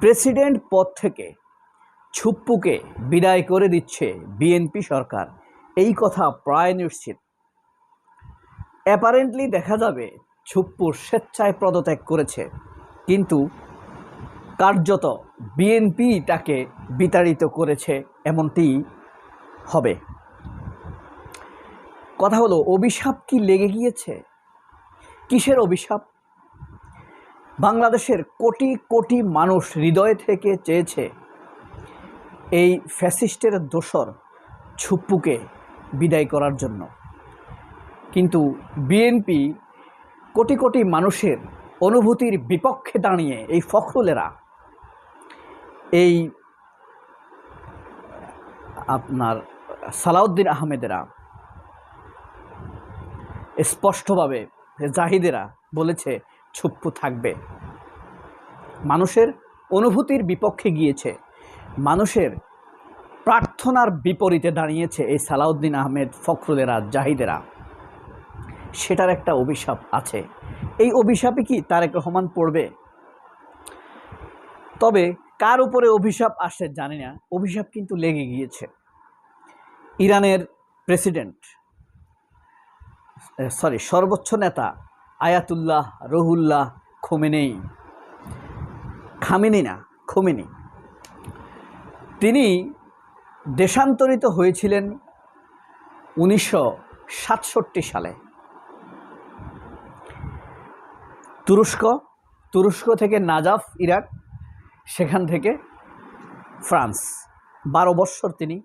President পদ থেকে ছুপ্পুকে বিদায় করে দিচ্ছে বিএনপি সরকার, এই কথা প্রায় নিশ্চিত। অ্যাপারেন্টলি দেখা যাবে ছুপ্পু স্বেচ্ছায় পদত্যাগ করেছে, কিন্তু কার্যত বিএনপি তাকে বিতাড়িত করেছে, এমনটি হবে। কথা হলো, অভিশাপ কি লেগে গিয়েছে? কিসের অভিশাপ? বাংলাদেশের কোটি কোটি মানুষ হৃদয় থেকে চেয়েছে এই ফ্যাসিস্টের দোসর ছুপ্পুকে বিদায় করার জন্য, কিন্তু বিএনপি কোটি কোটি মানুষের অনুভূতির বিপক্ষে দাঁড়িয়ে এই ফখরুলেরা, এই আপনার সালাউদ্দিন আহমেদেরা, স্পষ্টভাবে জাহিদেরা বলেছে ছুপ্পু থাকবে। মানুষের অনুভূতির বিপক্ষে গিয়েছে, মানুষের প্রার্থনার বিপরীতে দাঁড়িয়েছে এই সালাউদ্দিন আহমেদ, ফখরুলেরা, জাহিদেরা। সেটার একটা অভিশাপ আছে। এই অভিশাপে কি তারেক রহমান পড়বে? তবে কার উপরে অভিশাপ আসে জানি না, অভিশাপ কিন্তু লেগে গিয়েছে। ইরানের প্রেসিডেন্ট সর্বোচ্চ নেতা আয়াতুল্লাহ রুহুল্লাহ খোমেনি, তিনি দেশান্তরিত হয়েছিলেন 1967 সালে। তুরস্ক থেকে নাজাফ, ইরাক, সেখান থেকে ফ্রান্স, 12 বৎসর তিনি।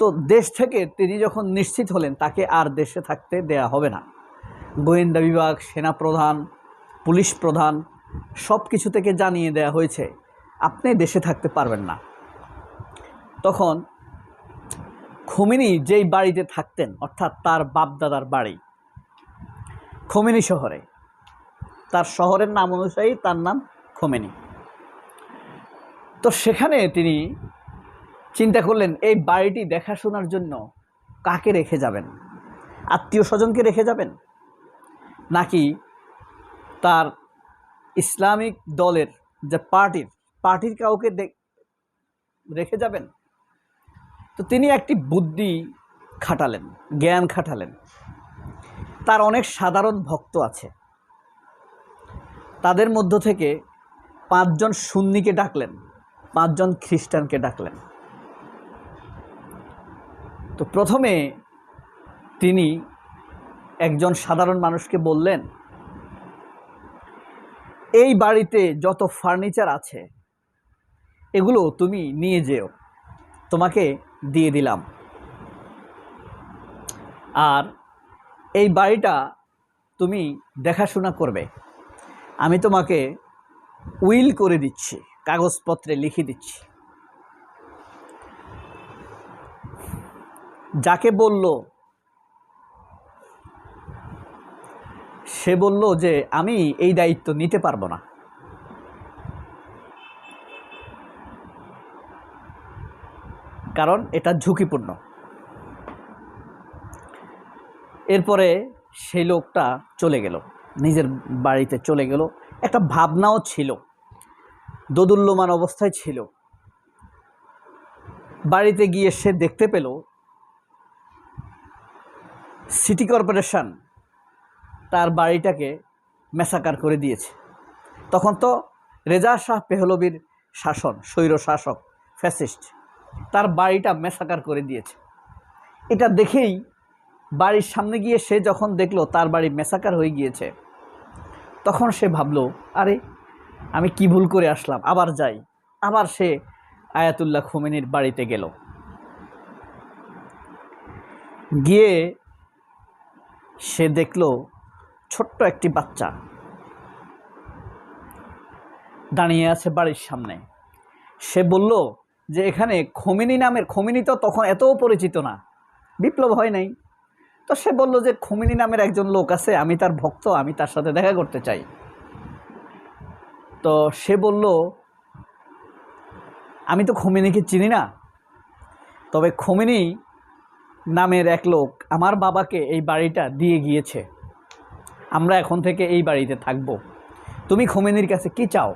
তো দেশ থেকে তিনি যখন নিশ্চিত হলেন তাকে আর দেশে থাকতে দেয়া হবে না, গোয়েন্দা বিভাগ, সেনাপ্রধান, পুলিশ প্রধান সব কিছু থেকে জানিয়ে দেয়া হয়েছে আপনি দেশে থাকতে পারবেন না। তখন খোমেনি যেই বাড়িতে থাকতেন, অর্থাৎ তার বাপদাদার বাড়ি খোমেনি শহরে, তার শহরের নাম অনুযায়ী তার নাম খোমেনি। তো সেখানে তিনি চিন্তা করলেন এই বাড়িটি দেখাশোনার জন্য কাকে রেখে যাবেন? আত্মীয় স্বজনকে রেখে যাবেন, নাকি তার ইসলামিক দলের যে পার্টির কাউকে রেখে যাবেন? তো তিনি একটি বুদ্ধি খাটালেন, জ্ঞান খাটালেন। তার অনেক সাধারণ ভক্ত আছে, তাদের মধ্য থেকে 5 জন সুন্নিকে ডাকলেন, 5 জন খ্রিস্টানকে ডাকলেন। তো প্রথমে তিনি একজন সাধারণ মানুষকে বললেন, এই বাড়িতে যত ফার্নিচার আছে এগুলো তুমি নিয়ে যেও, তোমাকে দিয়ে দিলাম। আর এই বাড়িটা তুমি দেখাশোনা করবে, আমি তোমাকে উইল করে দিচ্ছি, কাগজপত্রে লিখে দিচ্ছি। যাকে বলল সে বলল যে আমি এই দায়িত্ব নিতে পারবো না। কারণ এটা ঝুঁকিপূর্ণ। এরপরে সেই লোকটা চলে গেল, নিজের বাড়িতে চলে গেল। একটা ভাবনাও ছিল, দোদুল্যমান অবস্থায় ছিল। বাড়িতে গিয়ে সে দেখতে পেল সিটি কর্পোরেশন তার বাড়িটাকে ম্যাসাকার করে দিয়েছে। তখন তো রেজা শাহ পেহলভির শাসন, স্বৈর শাসক, ফ্যাসিস্ট, তার বাড়িটা ম্যাসাকার করে দিয়েছে। এটা দেখেই বাড়ির সামনে গিয়ে সে যখন দেখলো তার বাড়ি ম্যাসাকার হয়ে গিয়েছে, তখন সে ভাবলো, আরে আমি কি ভুল করে আসলাম, আবার যাই। আবার সে আয়াতুল্লাহ খোমেনির বাড়িতে গেল। গিয়ে সে দেখলো ছোট্ট একটি বাচ্চা দাঁড়িয়ে আছে বাড়ির সামনে। সে বলল যে এখানে খোমেনি তো তখন এতও পরিচিত না, বিপ্লব হয় নাই। তো সে বলল যে খোমেনি নামের একজন লোক আছে, আমি তার ভক্ত, আমি তার সাথে দেখা করতে চাই। তো সে বলল, আমি তো খোমেনিকে চিনি না, তবে খোমেনি নামের এক লোক আমার বাবাকে এই বাড়িটা দিয়ে গিয়েছে, আমরা এখন থেকে এই বাড়িতে থাকব, তুমি খোমেনির কাছে কি চাও?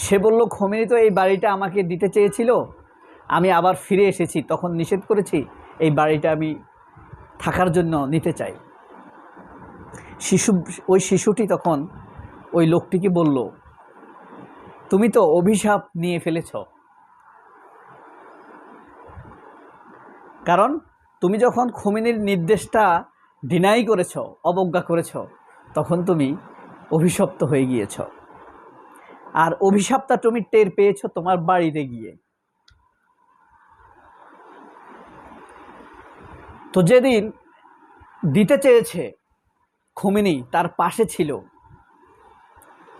সে বলল, খোমেনি তো এই বাড়িটা আমাকে দিতে চেয়েছিল, আমি আবার ফিরে এসেছি, তখন নিষেধ করেছি, এই বাড়িটা আমি থাকার জন্য নিতে চাই। ওই শিশুটি তখন ওই লোকটিকে বলল, তুমি তো অভিশাপ নিয়ে ফেলেছ, কারণ তুমি যখন খোমেনির নির্দেশটা ডিনাই করেছ, অবজ্ঞা করেছ, তখন তুমি অভিশপ্ত হয়ে গিয়েছ। আর অভিশাপটা তুমি টের পেয়েছ তোমার বাড়িতে গিয়ে। তো যেদিন দিতে চেয়েছে খোমেনি তার পাশে ছিল,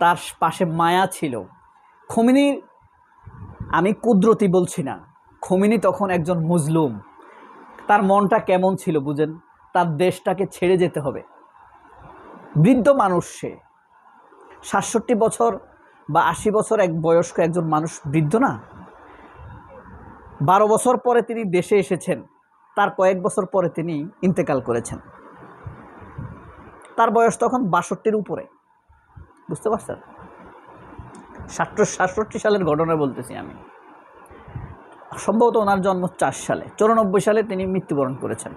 তার পাশে মায়া ছিল। খোমেনির, আমি কুদরতি বলছি না, খোমেনি তখন একজন মুজলুম। তার মনটা কেমন ছিল বুঝেন? তার দেশটাকে ছেড়ে যেতে হবে। বৃদ্ধ মানুষ, সে ৬৭ বছর বা ৮০ বছর এক বয়স্ক একজন মানুষ, বৃদ্ধ না? ১২ বছর পরে তিনি দেশে এসেছেন, তার কয়েক বছর পরে তিনি ইন্তেকাল করেছেন। তার বয়স তখন ৬২-র উপরে, বুঝতে পারছেন? ৬৭ সালের ঘটনা বলতেছি আমি। সম্ভবত ওনার জন্ম ৪ সালে, ৯৪ সালে তিনি মৃত্যুবরণ করেছেন।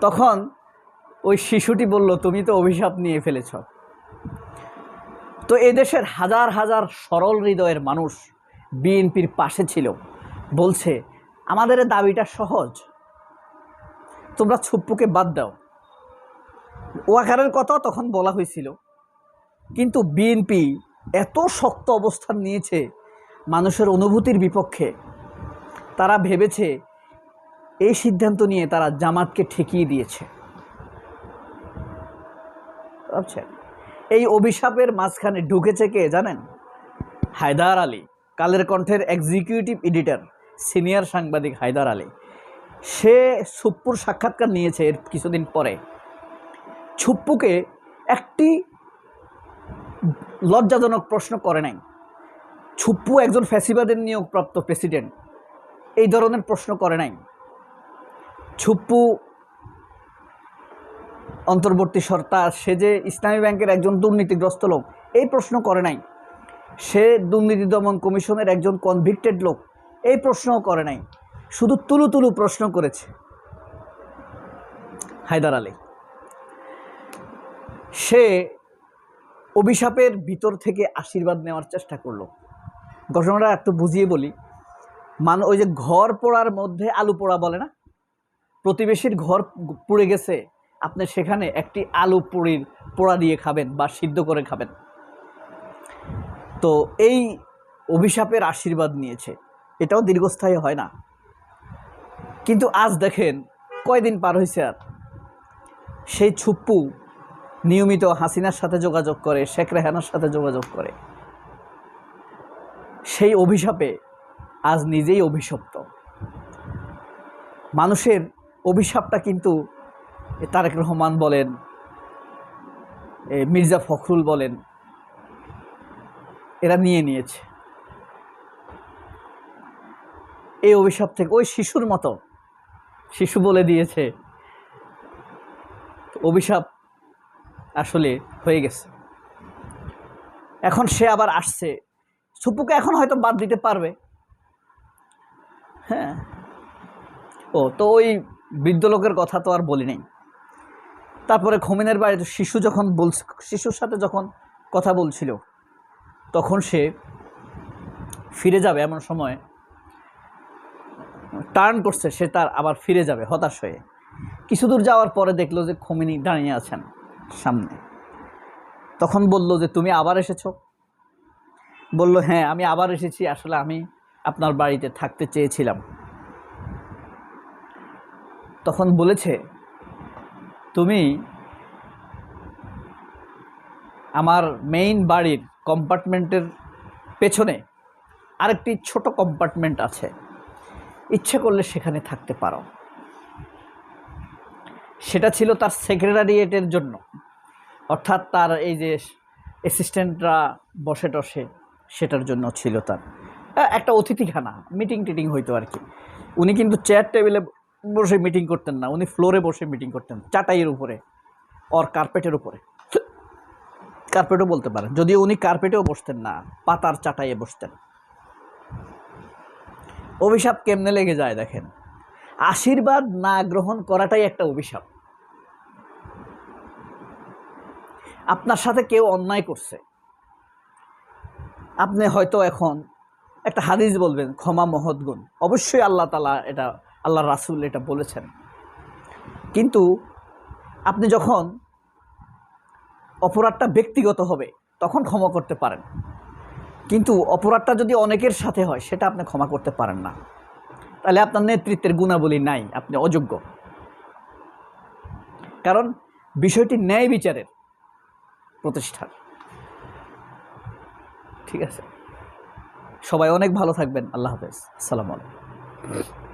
তখন ওই শিশুটি বলল, তুমি তো অভিশাপ নিয়ে ফেলেছ। তো এদেশের হাজার হাজার সরল হৃদয়ের মানুষ বিএনপির পাশে ছিল, বলছে আমাদের দাবিটা সহজ, তোমরা ছুপ্পুকে বাদ দাও। ওয়াকারের কথা তখন বলা হয়েছিল, কিন্তু বিএনপি এত শক্ত অবস্থান নিয়েছে মানুষের অনুভূতির বিপক্ষে। তারা ভেবেছে এই সিদ্ধান্ত নিয়ে তারা জামাতকে ঠেকিয়ে দিয়েছে। ভাবছেন এই অভিশাপের মাঝখানে ঢুকেছে কে জানেন? হায়দার আলী, কালের কণ্ঠের এক্সিকিউটিভ এডিটর, সিনিয়র সাংবাদিক হায়দার আলী। সে ছুপ্পুর সাক্ষাৎকার নিয়েছে এর কিছুদিন পরে। ছুপ্পুকে একটি লজ্জাজনক প্রশ্ন করে নাই। ছুপ্পু একজন ফ্যাসিবাদের নিয়োগপ্রাপ্ত প্রেসিডেন্ট, এই ধরনের প্রশ্ন করে নাই। ছুপ্পু অন্তর্বর্তী সরকার, সে যে ইসলামী ব্যাংকের একজন দুর্নীতিগ্রস্ত লোক, এই প্রশ্ন করে নাই। সে দুর্নীতি দমন কমিশনের একজন কনভিক্টেড লোক, এই প্রশ্নও করে নাই। শুধু তুলু তুলু প্রশ্ন করেছে হায়দার আলী। সে অভিশাপের ভিতর থেকে আশীর্বাদ নেওয়ার চেষ্টা করলো। ঘটনাটা একটু বুঝিয়ে বলি। ওই যে ঘর পোড়ার মধ্যে আলু পোড়া বলে না, প্রতিবেশীর ঘর পুড়ে গেছে, আপনি সেখানে একটি আলু পোড়া দিয়ে খাবেন বা সিদ্ধ করে খাবেন। তো এই অভিশাপের আশীর্বাদ নিয়েছে, এটাও দীর্ঘস্থায়ী হয় না। কিন্তু আজ দেখেন কয়দিন পার হয়েছে, আর সেই ছুপ্পু নিয়মিত হাসিনার সাথে যোগাযোগ করে, শেখ রেহানার সাথে যোগাযোগ করে। সেই অভিশাপে আজ নিজেই অভিশপ্ত। মানুষের অভিশাপটা কিন্তু তারেক রহমান বলেন, মির্জা ফখরুল বলেন, এরা নিয়ে নিয়েছে। এই অভিশাপ থেকে ওই শিশুর মতো, শিশু বলে দিয়েছে অভিশাপ আসলে হয়ে গেছে। এখন সে আবার আসছে, ছুপ্পুকে এখন হয়তো বাদ দিতে পারবে। হ্যাঁ, তো ওই বৃদ্ধ লোকের কথা তো আর বলি নাই। তারপরে খোমেনির বাড়িতে শিশুর সাথে যখন কথা বলছিল, তখন সে ফিরে যাবে এমন সময় টার্ন করছে, সে তার আবার ফিরে যাবে হতাশ হয়ে। কিছু দূর যাওয়ার পরে দেখলো যে খোমেনি দাঁড়িয়ে আছেন সামনে। তখন বলল যে তুমি আবার এসেছো? বলল হ্যাঁ, আমি আবার এসেছি, আসলে আমি আপনার বাড়িতে থাকতে চেয়েছিলাম। তখন বলেছে, তুমি আমার মেইন বাড়ির কম্পার্টমেন্টের পেছনে আরেকটি ছোট কম্পার্টমেন্ট আছে, ইচ্ছে করলে সেখানে থাকতে পারো। সেটা ছিল তার সেক্রেটারিয়েটের জন্য, অর্থাৎ তার এই যে অ্যাসিস্ট্যান্টরা বসে টসে, সেটার জন্য ছিল তার একটা অতিথিখানা, মিটিং টিটিং হইতো আর কি। উনি কিন্তু চেয়ার টেবিলে বসে মিটিং করতেন না, উনি ফ্লোরে বসে মিটিং করতেন, চাটাইয়ের উপরে, কার্পেটের উপরে। কার্পেটও বলতে পারেন, যদিও উনি কার্পেটেও বসতেন না, পাতার চাটাইয়ে বসতেন। অভিশাপ কেমনে লেগে যায় দেখেন, আশীর্বাদ না গ্রহণ করাটাই একটা অভিশাপ। আপনার সাথে কেউ অন্যায় করছে, আপনি হয়তো এখন একটা হাদিস বলবেন, ক্ষমা মহৎ গুণ, অবশ্যই আল্লাহ তাআলা এটা, আল্লাহ রাসূল এটা বলেছেন। কিন্তু আপনি যখন অপরাধটা ব্যক্তিগত হবে তখন ক্ষমা করতে পারেন, কিন্তু অপরাধটা যদি অনেকের সাথে হয় সেটা আপনি ক্ষমা করতে পারেন না, তাহলে আপনার নেতৃত্বের গুণাবলী নাই, আপনি অযোগ্য। কারণ বিষয়টি ন্যায় বিচারের প্রতিষ্ঠার। ঠিক আছে, সবাই অনেক ভালো থাকবেন। আল্লাহ হাফেজ, আসসালামু আলাইকুম।